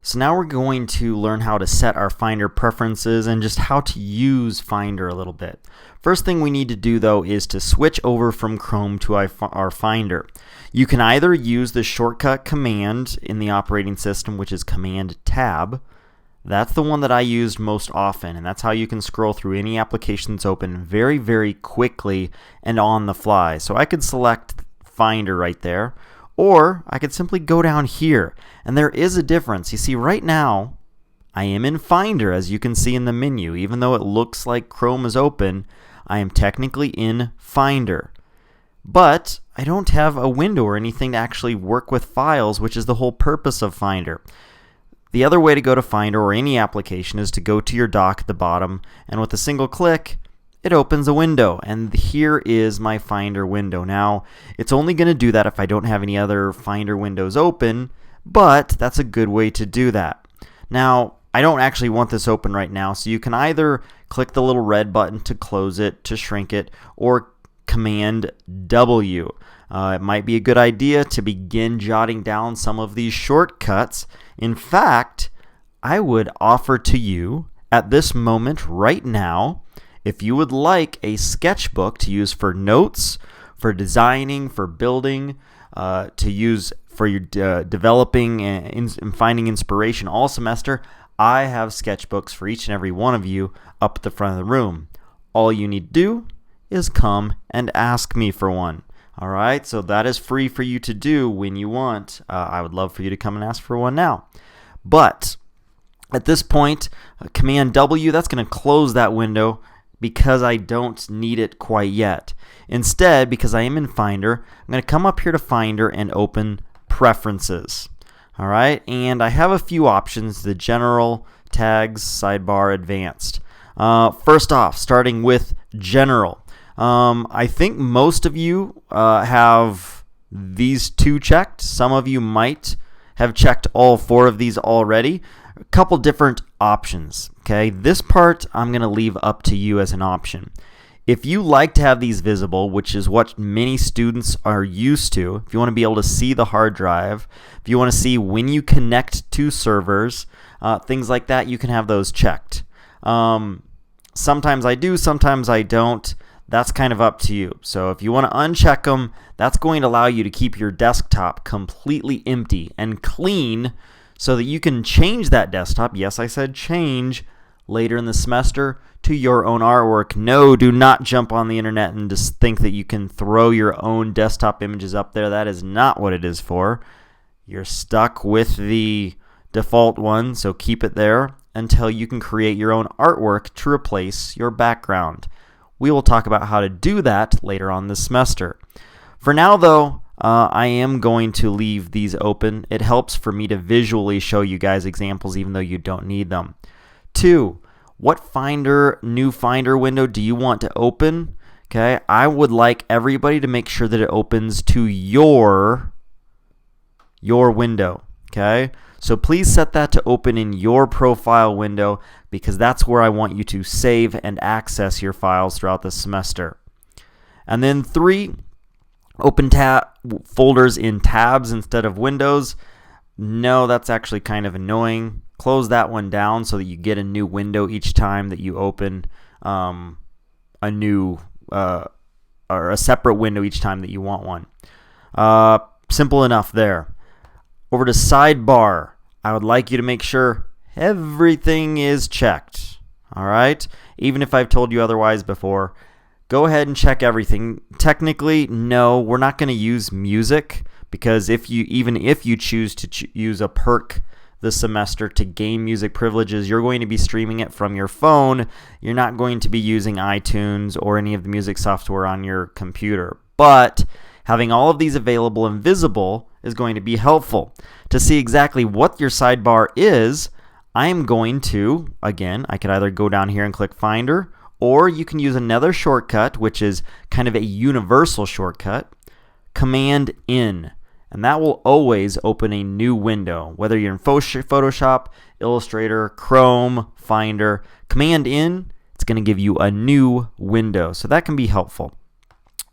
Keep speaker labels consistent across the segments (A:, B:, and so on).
A: So now we're going to learn how to set our Finder preferences and just how to use Finder a little bit. First thing we need to do though is to switch over from Chrome to our Finder. You can either use the shortcut command in the operating system, which is Command Tab. That's the one that I used most often, and that's how you can scroll through any application that's open very, very quickly and on the fly. So I could select Finder right there, or I could simply go down here, and there is a difference. You see, right now I am in Finder, as you can see in the menu. Even though it looks like Chrome is open, I am technically in Finder. But I don't have a window or anything to actually work with files, which is the whole purpose of Finder. The other way to go to Finder or any application is to go to your dock at the bottom, and with a single click, it opens a window, and here is my Finder window. Now, it's only going to do that if I don't have any other Finder windows open, but that's a good way to do that. Now, I don't actually want this open right now, so you can either click the little red button to close it, to shrink it, or Command W. It might be a good idea to begin jotting down some of these shortcuts. In fact, I would offer to you at this moment right now, if you would like a sketchbook to use for notes, for designing, for building, to use for your developing and finding inspiration all semester, I have sketchbooks for each and every one of you up at the front of the room. All you need to do is come and ask me for one. All right, so that is free for you to do when you want. I would love for you to come and ask for one now. But at this point, Command W, that's going to close that window because I don't need it quite yet. Instead, because I am in Finder, I'm going to come up here to Finder and open Preferences. All right, and I have a few options: the General, Tags, Sidebar, Advanced. First off, starting with General. I think most of you have these two checked. Some of you might have checked all four of these already. A couple different options. Okay, this part I'm going to leave up to you as an option. If you like to have these visible, which is what many students are used to, if you want to be able to see the hard drive, if you want to see when you connect to servers, things like that, you can have those checked. Sometimes I do, sometimes I don't. That's kind of up to you. So if you want to uncheck them, that's going to allow you to keep your desktop completely empty and clean so that you can change that desktop. Yes, I said change later in the semester to your own artwork. No, do not jump on the internet and just think that you can throw your own desktop images up there. That is not what it is for. You're stuck with the default one, so keep it there until you can create your own artwork to replace your background. We will talk about how to do that later on this semester. For now, though, I am going to leave these open. It helps for me to visually show you guys examples even though you don't need them. 2, what new Finder window do you want to open? Okay, I would like everybody to make sure that it opens to your window. Okay, so please set that to open in your profile window because that's where I want you to save and access your files throughout the semester. And then 3, open folders in tabs instead of windows. No, that's actually kind of annoying. Close that one down so that you get a new window each time that you open a new or a separate window each time that you want one. Simple enough there. Over to Sidebar. I would like you to make sure everything is checked. All right? Even if I've told you otherwise before, go ahead and check everything. Technically, no, we're not going to use music because even if you choose to use a perk this semester to gain music privileges, you're going to be streaming it from your phone. You're not going to be using iTunes or any of the music software on your computer. But having all of these available and visible is going to be helpful. To see exactly what your sidebar is, I am going to, again, I could either go down here and click Finder, or you can use another shortcut, which is kind of a universal shortcut, Command N. And that will always open a new window, whether you're in Photoshop, Illustrator, Chrome, Finder. Command N, it's going to give you a new window, so that can be helpful.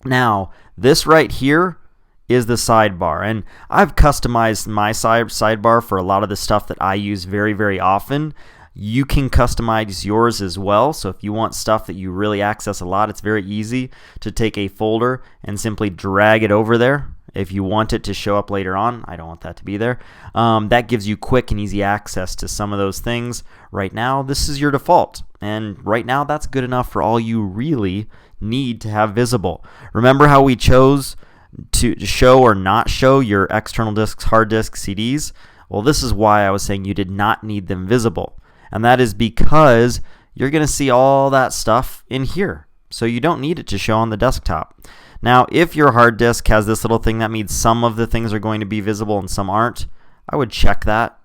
A: Now, this right here is the sidebar. And I've customized my sidebar for a lot of the stuff that I use very, very often. You can customize yours as well. So if you want stuff that you really access a lot, it's very easy to take a folder and simply drag it over there. If you want it to show up later on, I don't want that to be there. That gives you quick and easy access to some of those things. Right now, this is your default. And right now, that's good enough for all you really need to have visible. Remember how we chose to show or not show your external disks, hard disks, CDs? Well, this is why I was saying you did not need them visible. And that is because you're going to see all that stuff in here. So you don't need it to show on the desktop. Now, if your hard disk has this little thing, that means some of the things are going to be visible and some aren't. I would check that.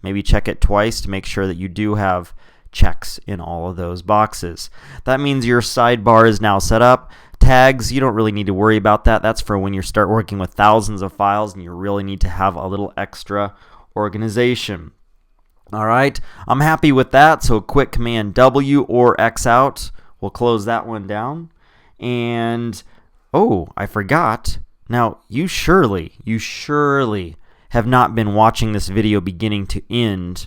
A: Maybe check it twice to make sure that you do have checks in all of those boxes. That means your sidebar is now set up. Tags, you don't really need to worry about that. That's for when you start working with thousands of files and you really need to have a little extra organization. All right, I'm happy with that. So a quick Command W or X out will close that one down. And oh, I forgot. Now, you surely have not been watching this video beginning to end.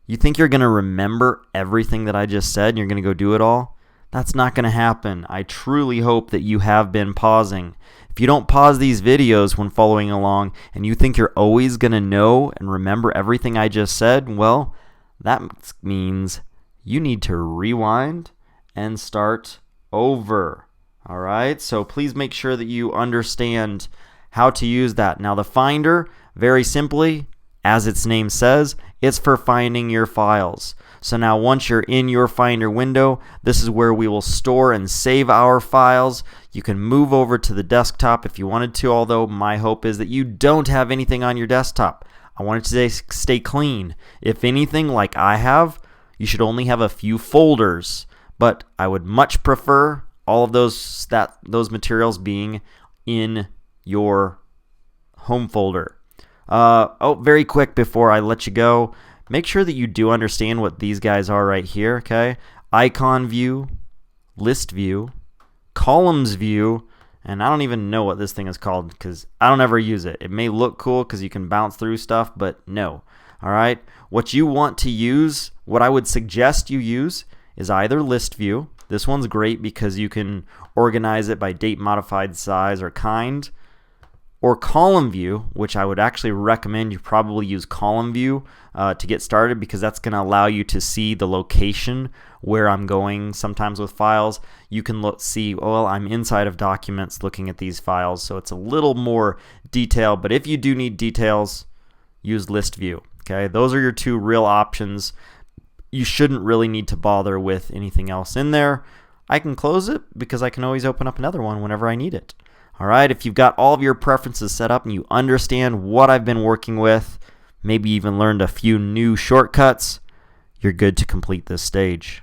A: You think you're going to remember everything that I just said and you're going to go do it all? That's not going to happen. I truly hope that you have been pausing. If you don't pause these videos when following along and you think you're always going to know and remember everything I just said, well, that means you need to rewind and start over. All right, so please make sure that you understand how to use that. Now, the Finder, very simply, as its name says, it's for finding your files. So now once you're in your Finder window, this is where we will store and save our files. You can move over to the desktop if you wanted to, although my hope is that you don't have anything on your desktop. I want it to stay clean. If anything, like I have, you should only have a few folders, but I would much prefer all of those materials being in your home folder. Very quick before I let you go, make sure that you do understand what these guys are right here, okay? Icon view, list view, columns view, and I don't even know what this thing is called because I don't ever use it. It may look cool because you can bounce through stuff, but no. All right? What you want to use, what I would suggest you use is either list view. This one's great because you can organize it by date, modified, size, or kind. Or column view, which I would actually recommend you probably use column view to get started because that's going to allow you to see the location where I'm going. Sometimes with files, you can see, well, I'm inside of documents looking at these files, so it's a little more detailed. But if you do need details, use list view. Okay, those are your two real options. You shouldn't really need to bother with anything else in there. I can close it because I can always open up another one whenever I need it. All right, if you've got all of your preferences set up and you understand what I've been working with, maybe even learned a few new shortcuts, you're good to complete this stage.